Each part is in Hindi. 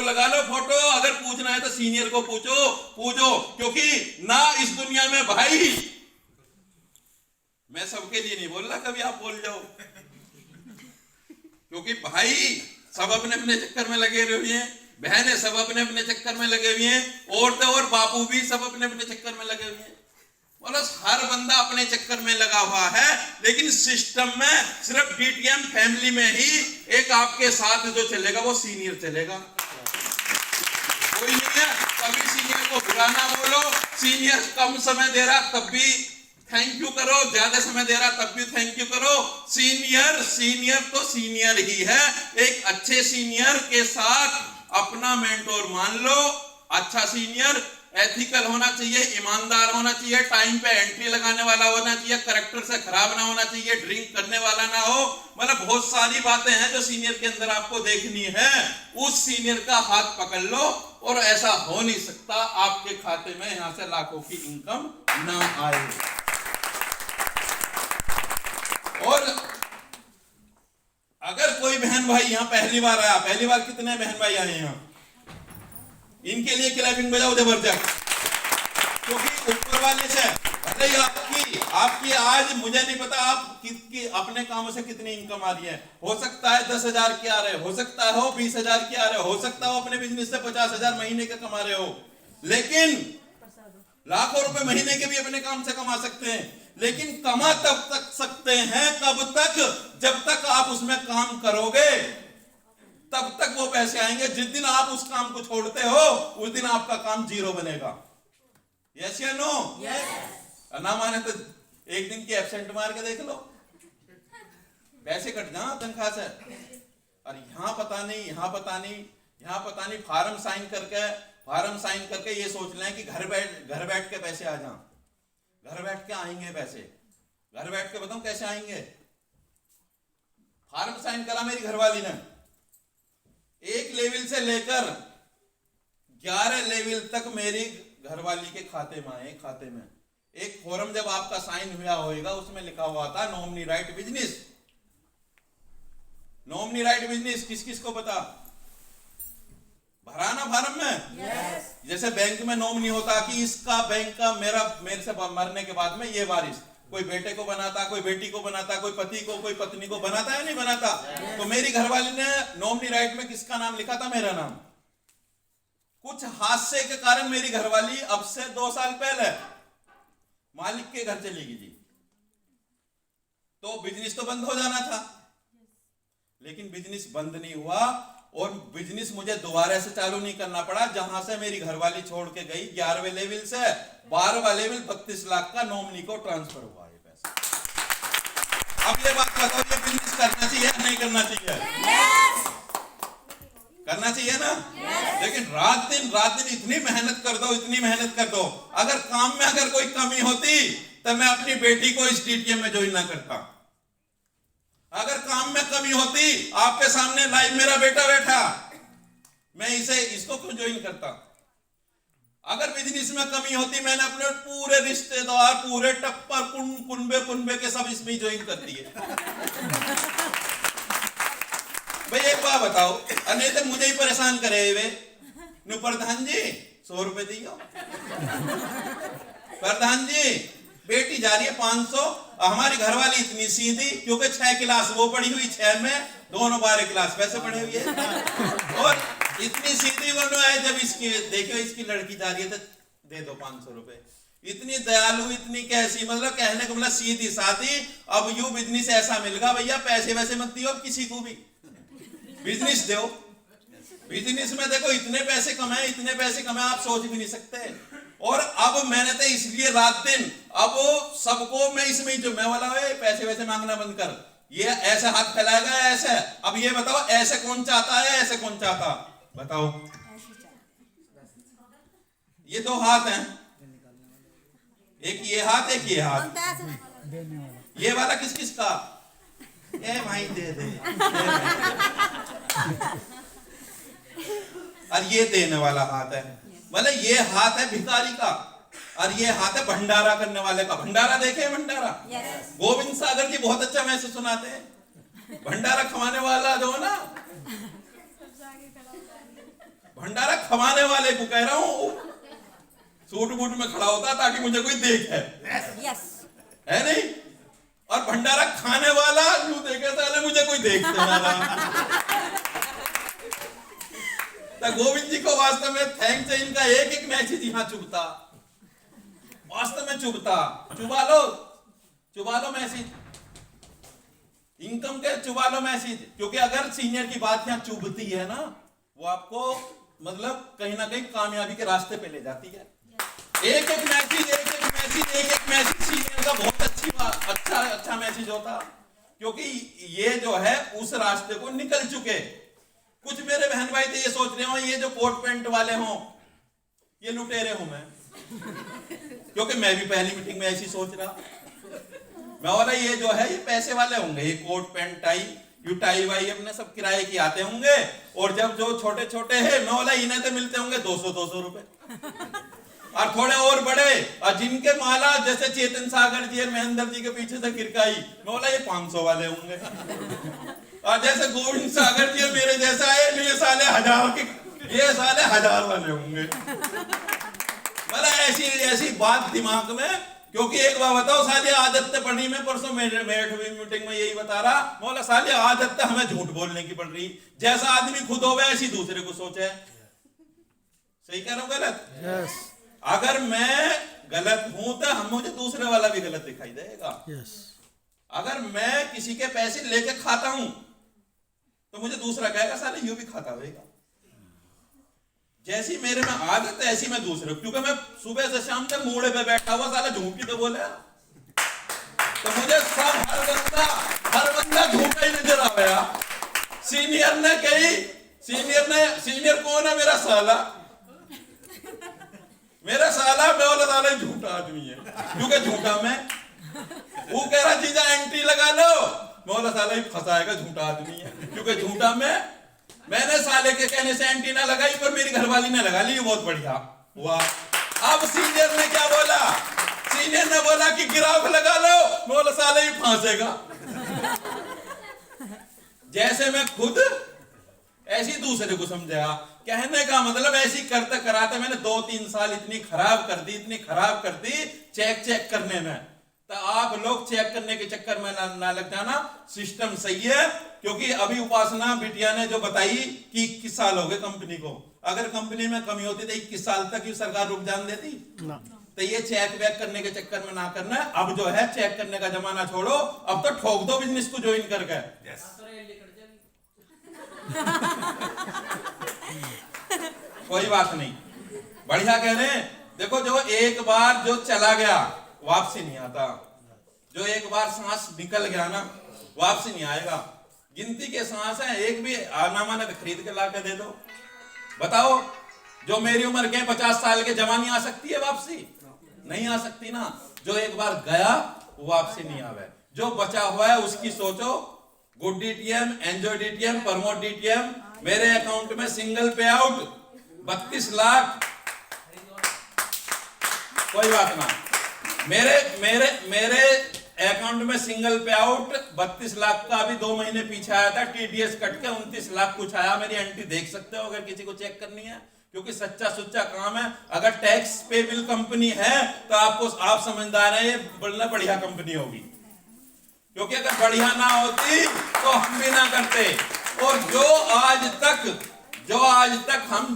लगा लो फोटो। अगर पूछना है तो सीनियर को पूछो, क्योंकि ना इस दुनिया में भाई, मैं सबके लिए नहीं बोल रहा, कभी आप बोल जाओ, क्योंकि भाई सब अपने अपने चक्कर में लगे हुए हैं, बहनें सब अपने अपने चक्कर में लगे हुए हैं, औरतें और बापू भी सब अपने अपने चक्कर में लगे हुए हैं। मतलब हर बंदा अपने चक्कर में लगा हुआ है, लेकिन सिस्टम में सिर्फ डीटीएम फैमिली में ही एक आपके साथ जो चलेगा वो सीनियर चलेगा, कोई नहीं है। कभी सीनियर को बुरा ना बोलो। सीनियर कम समय दे रहा तब भी थैंक यू करो, ज्यादा समय दे रहा तब भी थैंक यू करो। सीनियर तो सीनियर ही है। एक अच्छे सीनियर के साथ अपना मेंटोर मान लो। अच्छा सीनियर एथिकल होना चाहिए, ईमानदार होना चाहिए, टाइम पे एंट्री लगाने वाला होना चाहिए, कैरेक्टर से खराब ना होना चाहिए, ड्रिंक करने वाला ना हो। मतलब बहुत सारी बातें हैं जो सीनियर के अंदर आपको देखनी है। उस सीनियर का हाथ पकड़ लो, और ऐसा हो नहीं सकता आपके खाते में यहां से लाखों की इनकम ना आए। और अगर कोई बहन भाई यहां पहली बार आया, पहली बार कितने बहन भाई आए यहां, इनके लिए क्लैपिंग बजाओ जबरदस्त, क्योंकि ऊपर वाले से अरे आपकी आज मुझे नहीं पता आप कितनी अपने कामों से कितनी इनकम आ रही है। हो सकता है 10,000 की आ रहे हो सकता है हो 20,000 की आ रहे हो सकता है अपने बिजनेस से 50,000 महीने के कमा रहे हो, लेकिन लाखों रुपए महीने के भी अपने काम से कमा सकते हैं। लेकिन कमा तब तक सकते हैं, कब तक, जब तक आप उसमें काम करोगे तब तक वो पैसे आएंगे। जिस दिन आप उस काम को छोड़ते हो उस दिन आपका काम जीरो बनेगा। यस या नो? यस। ना माने तो एक दिन की एब्सेंट मार के देख लो, पैसे कट जाओ तनख्वाह से। और यहां पता नहीं फार्म साइन करके ये सोच लें कि घर बैठ के पैसे आ जाएं। घर बैठ के आएंगे पैसे, घर बैठ के बताऊं कैसे आएंगे। फार्म साइन करा मेरी घरवाली ने, 1 लेवल से लेकर 11 लेवल तक मेरी घरवाली के खाते में आए। खाते में एक फॉर्म जब आपका साइन हुआ होगा उसमें लिखा हुआ था nominee right business. Nominee right business किस किस को पता? भरा ना फार्म में? yes. जैसे बैंक में नॉमिनी होता कि इसका बैंक का मेरे से मरने के बाद में ये वारिस, कोई बेटे को बनाता, कोई बेटी को बनाता, कोई पति को, कोई पत्नी को बनाता है नहीं बनाता। yes. तो मेरी घरवाली ने नॉमिनी राइट में किसका नाम लिखा था? मेरा नाम। कुछ हादसे के कारण मेरी घरवाली अब से 2 साल पहले मालिक के घर चली गई थी, तो बिजनेस तो बंद हो जाना था, लेकिन बिजनेस बंद नहीं हुआ और बिजनेस मुझे दोबारा से चालू नहीं करना पड़ा। जहां से मेरी घरवाली छोड़ के गई 11वें लेवल से 12वां लेवल 32 लाख का नॉमिनी को ट्रांसफर हुआ ये पैसा। अब ये बात बताओ, ये बिजनेस करना चाहिए या नहीं करना चाहिए? yes. करना चाहिए ना? yes. लेकिन रात दिन इतनी मेहनत कर दो, अगर काम में अगर कोई कमी होती तो मैं अपनी बेटी को इस डीटीएम में ज्वाइन ना करता। अगर काम में कमी होती, आपके सामने लाइव मेरा बेटा बैठा, मैं इसको क्यों ज्वाइन करता? अगर बिजनेस में कमी होती, मैंने अपने पूरे रिश्तेदार, पूरे टप्पर कुनबे के सब इसमें ज्वाइन कर दिए। भाई एक बात बताओ, नहीं तो मुझे ही परेशान करे वे प्रधान जी 100 रुपए दियो, प्रधान जी बेटी जा रही है 500, हमारी घरवाली इतनी सीधी, क्योंकि 6 क्लास वो पढ़ी हुई, 6 में दोनों 12 क्लास वैसे पढ़े हुई है, और इतनी सीधी वो है। जब इसकी देखो इसकी लड़की जा रही है तो दे दो 500 रुपए। इतनी दयालु, इतनी कैसी, मतलब कहने को मतलब सीधी सादी। अब यू बिजनेस ऐसा मिल गया भैया, पैसे वैसे मत दियो किसी को भी, बिजनेस दो। बिजनेस में देखो इतने पैसे कमाए आप सोच भी नहीं सकते। और अब मैंने तो इसलिए रात दिन अब सबको मैं इसमें जो मैं वाला है पैसे वैसे मांगना बंद कर, ये ऐसे हाथ फैलाएगा ऐसे। अब ये बताओ ऐसे कौन चाहता है, ऐसे कौन चाहता? बताओ। ये 2 हाथ हैं, एक ये हाथ एक ये हाथ। ये वाला किस किस का? ए भाई दे दे। और ये देने वाला हाथ है, मतलब ये हाथ है भिखारी का और ये हाथ है भंडारा करने वाले का। भंडारा देखे भंडारा? yes. गोविंद सागर जी बहुत अच्छा मैसेज सुनाते हैं। भंडारा खवाने वाला जो ना, भंडारा खवाने वाले को कह रहा हूं, सूट बूट में खड़ा होता ताकि मुझे कोई देखे, है नहीं? और भंडारा खाने वाला यूं देखे साले मुझे कोई देखते ना रहा। तो गोविंद जी को वास्तव में थैंक्स है, इनका एक एक मैसेज यहाँ चुभता, वास्तव में चुभता। चुबा लो मैसेज, इनकम के चुबा लो मैसेज, क्योंकि अगर सीनियर की बात यहाँ चुभती है ना, वो आपको मतलब कहीं ना कहीं कामयाबी के रास्ते पे ले जाती है। एक एक मैसेज सीनियर का बहुत अच्छी बात, अच्छा मैसेज होता, क्योंकि ये जो है उस रास्ते को निकल चुके। कुछ मेरे बहन भाई तो ये सोच रहे हो ये जो कोट पैंट वाले हों ये लुटेरे हूं मैं, क्योंकि मैं भी पहली मीटिंग में ऐसी सोच रहा, मैं बोला ये जो है ये पैसे वाले होंगे, ये कोट पैंट टाई, यू टाई वाई अपने सब किराए की आते होंगे, और जब जो छोटे छोटे हैं मैं बोला इन्हें तो मिलते होंगे 200 रुपए, और थोड़े और बड़े और जिनके माला जैसे चेतन सागर जी और महेंद्र जी के पीछे से खिरकाई, मैं बोला ये 500 वाले होंगे, और जैसे गोविंद सागर जी मेरे जैसा है ये साले 1000 के, ये साले 1000 वाले होंगे। मतलब ऐसी बात दिमाग में, क्योंकि एक बार बताओ साले आदत पड़ रही, मैं परसों मेरे मीटिंग में यही बता रहा, बोला साले आदत हमें झूठ बोलने की पड़ रही, जैसा आदमी खुद हो वैसे ही दूसरे को सोचे। सही कह रहा हूं गलत? yes. अगर मैं गलत हूं तो मुझे दूसरे वाला भी गलत दिखाई देगा। yes. अगर मैं किसी के पैसे लेके खाता हूं तो मुझे दूसरा कहेगा साले यूं भी खाता होगा। जैसी मेरे में आदत है ऐसी मैं दूसरे, क्योंकि मैं सुबह से शाम तक मूड़े पे बैठा हुआ, साला झूठी तो बोले, तो मुझे सब हर बंदा झूठा ही नजर आ गया। सीनियर ने कही, सीनियर कौन है? मेरा साला मैं बोला साला झूठा आदमी है, क्योंकि झूठा मैं, वो कह रहा जीजा एंट्री लगा लो, मैं बोला साला ही फंसाएगा, झूठा आदमी है, क्योंकि झूठा मैंने साले के कहने से एंटीना लगाई, पर मेरी घरवाली ने लगा ली, बहुत बढ़िया हुआ। अब सीनियर ने क्या बोला? सीनियर ने बोला कि गिराफ लगा लो, बोला साले ही फांसेगा। जैसे मैं खुद ऐसी दूसरे को समझाया, कहने का मतलब ऐसी करते कराते मैंने 2-3 साल इतनी खराब कर दी चेक करने में। तो आप लोग चेक करने के चक्कर में ना लग जाना, सिस्टम सही है, क्योंकि अभी उपासना बिटिया ने जो बताई कि 21 साल हो गए कंपनी को, अगर कंपनी में कमी होती तो 21 साल तक ही सरकार रुक जान देती ना। तो ये चेक वेक करने के चक्कर में ना करना है। अब जो है चेक करने का जमाना छोड़ो, अब तो ठोक दो बिजनेस को ज्वाइन करके। कोई बात नहीं, बढ़िया कह रहे हैं। देखो जो एक बार जो चला गया वापसी नहीं आता, जो एक बार सांस निकल गया ना वापसी नहीं आएगा। गिनती के सांस है, एक भी आनामा ने खरीद के ला के दे दो। बताओ जो मेरी उम्र के 50 साल के जवानी आ सकती है वापसी? नहीं आ सकती ना। जो एक बार गया वो वापसी नहीं आवे। जो बचा हुआ है उसकी सोचो। Good DTM, enjoy DTM, promote DTM. मेरे अकाउंट में सिंगल पे आउट 32 लाख। कोई बात ना, मेरे अकाउंट में सिंगल पे आउट 32 लाख का अभी 2 महीने पीछे आया था। टीडीएस कट के 29 लाख कुछ आया। मेरी एंट्री देख सकते हो अगर किसी को चेक करनी है, क्योंकि सच्चा सुच्चा काम है। अगर टैक्स पेबल कंपनी है तो आप समझदार हैं, ये बढ़िया कंपनी होगी। क्योंकि अगर बढ़िया ना होती तो हम भी ना करते। और जो आज तक हम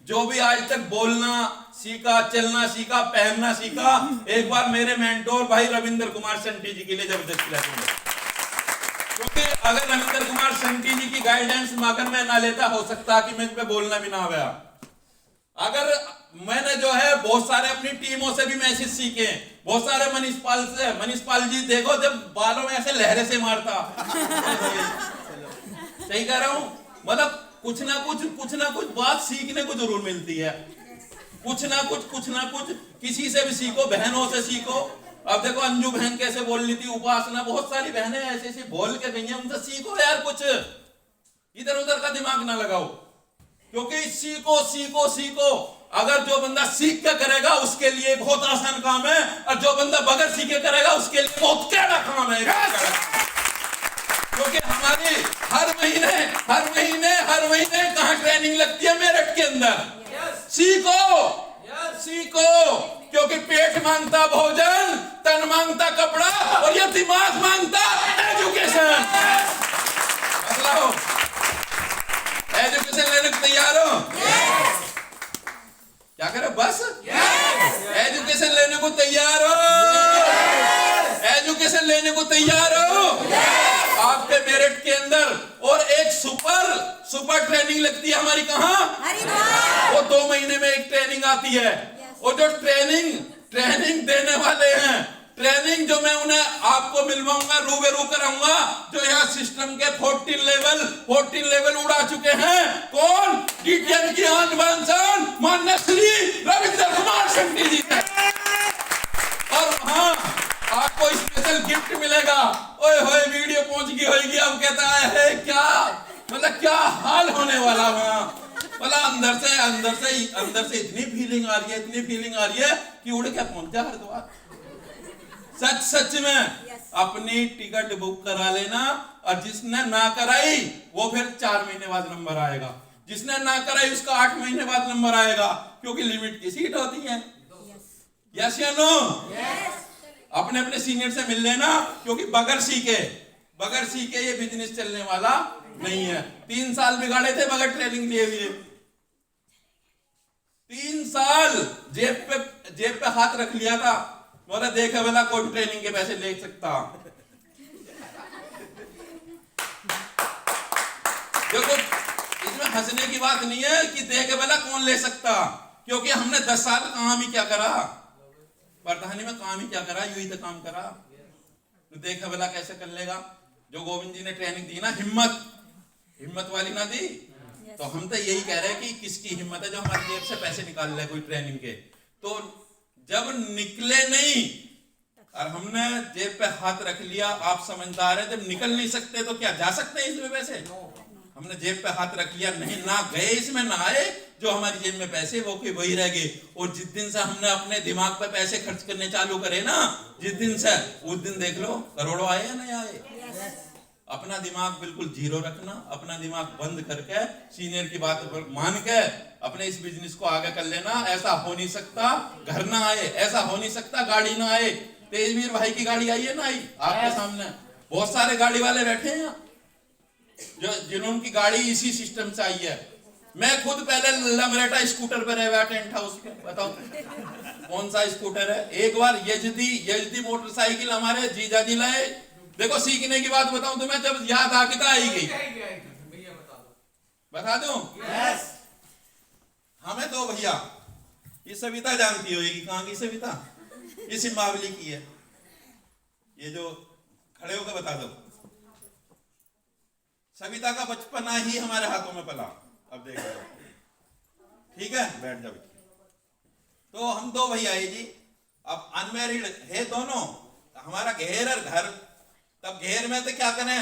जो भी आज तक बोलना सीखा, चलना सीखा, पहनना सीखा, एक बार मेरे मेंटोर भाई रविंद्र कुमार संटी जी के लिए जबरदस्त क्लास। क्योंकि अगर रविंद्र कुमार संटी जी की गाइडेंस अगर मैं ना लेता, हो सकता कि मैं इस पे बोलना भी ना आया। अगर मैंने जो है बहुत सारे अपनी टीमों से भी मैसेज सीखे, बहुत सारे मनीष पाल जी देखो जब बालों में ऐसे लहरे से मारता। सही कह रहा हूं? मतलब कुछ ना कुछ बात सीखने को जरूर मिलती है। कुछ ना कुछ किसी से भी सीखो, बहनों से सीखो। अब देखो अंजू बहन कैसे बोल रही थी, उपासना, बहुत सारी बहनें ऐसे बोल के गई हैं, उनसे सीखो यार। कुछ इधर उधर का दिमाग ना लगाओ, क्योंकि सीखो। अगर जो बंदा सीख के करेगा उसके लिए बहुत आसान काम है, और जो बंदा बगैर सीखे करेगा उसके लिए बहुत कड़ा काम है। क्योंकि हमारी हर महीने कहाँ ट्रेनिंग लगती है मेरठ अंदर। सीखो सीखो, क्योंकि पेट मांगता भोजन, तन मांगता कपड़ा, और ये दिमाग मांगता एजुकेशन। मतलब एजुकेशन लेने को तैयार हो? क्या करो बस? एजुकेशन लेने को तैयार हो? एजुकेशन लेने को तैयार हो? आपके मेरिट के अंदर और एक सुपर ट्रेनिंग लगती है हमारी, कहाँ? वो 2 महीने में एक ट्रेनिंग आती है। और जो ट्रेनिंग देने वाले हैं, ट्रेनिंग जो मैं उन्हें आपको मिलवाऊंगा, रूबरू कराऊंगा, जो यहाँ सिस्टम के 14 लेवल उड़ा चुके हैं। कौन? डीटीएन की आन बान शान माननीय श्री रविंद्र कुमार शंटी जी है। और वहां आपको स्पेशल गिफ्ट मिलेगा। ओए होए वीडियो पहुंच गई होगी, अब कहता है क्या, मतलब क्या हाल होने वाला वहां। मतलब अंदर से इतनी फीलिंग आ रही है कि उड़ के पहुंच जा हरिद्वार। सच में अपनी टिकट बुक करा लेना, और जिसने ना कराई वो फिर 4 महीने बाद नंबर आएगा, जिसने ना कराई उसका 8 महीने बाद नंबर आएगा, क्योंकि लिमिट की सीट होती है। यस या नो? अपने सीनियर से मिल लेना, क्योंकि बगैर सीखे ये बिजनेस चलने वाला नहीं है। 3 साल बिगाड़े थे बगैर ट्रेनिंग लिए हुए। 3 साल जेब पे हाथ रख लिया था, बोला देखा वाला कोई ट्रेनिंग के पैसे ले सकता। देखो इसमें हंसने की बात नहीं है कि देखे वाला कौन ले सकता, क्योंकि हमने 10 साल काम ही क्या करा, प्रधानी में काम ही क्या करा, यूं ही तो काम करा। तो देखा वाला कैसे कर लेगा? जो गोविंद जी ने ट्रेनिंग दी ना, हिम्मत वाली ना दी। तो हम तो यही कह रहे हैं कि किसकी हिम्मत है जो हमारी जेब से पैसे निकाल ले कोई ट्रेनिंग के। तो जब निकले नहीं और हमने जेब पे हाथ रख लिया, आप समझदार हैं, जब निकल नहीं सकते तो क्या जा सकते हैं इसमें पैसे? हमने जेब पे हाथ रख लिया, नहीं ना गए इसमें, ना आए, जो हमारी जेब में पैसे वो के वही रह गए। और जिस दिन से हमने अपने दिमाग पे पैसे खर्च करने चालू करे ना, जिस दिन से, उस दिन देख लो करोड़ों आए या नहीं आए। अपना दिमाग बिल्कुल जीरो रखना, अपना दिमाग बंद करके सीनियर की बात पर मान के अपने इस बिजनेस को आगे कर लेना। ऐसा हो नहीं सकता घर ना आए, ऐसा हो नहीं सकता गाड़ी ना आए। तेजवीर भाई की गाड़ी आई है ना, आई आपके सामने, बहुत सारे गाड़ी वाले बैठे हैं जो जिन्होंने गाड़ी इसी सिस्टम से आई है। मैं खुद पहले लमरेटा स्कूटर पर बैठा था, उसके बताओ कौन सा स्कूटर है। एक बार यजदी मोटरसाइकिल हमारे जीजा जी लाए। देखो सीखने की बात बताऊं तो मैं जब याद आ गई आई गई, बता दूं? हमें तो भैया ये सविता जानती होगी, कहां की सविता? ये सिम्बावली की है। ये जो खड़े होकर बता दो, सविता का बचपना ही हमारे हाथों में पला। अब देखो, ठीक है, बैठ जाओ। तो हम 2 भैया है जी, अब अनमैरिड है दोनों। हमारा घेर और घर, तब घेर में तो क्या करें,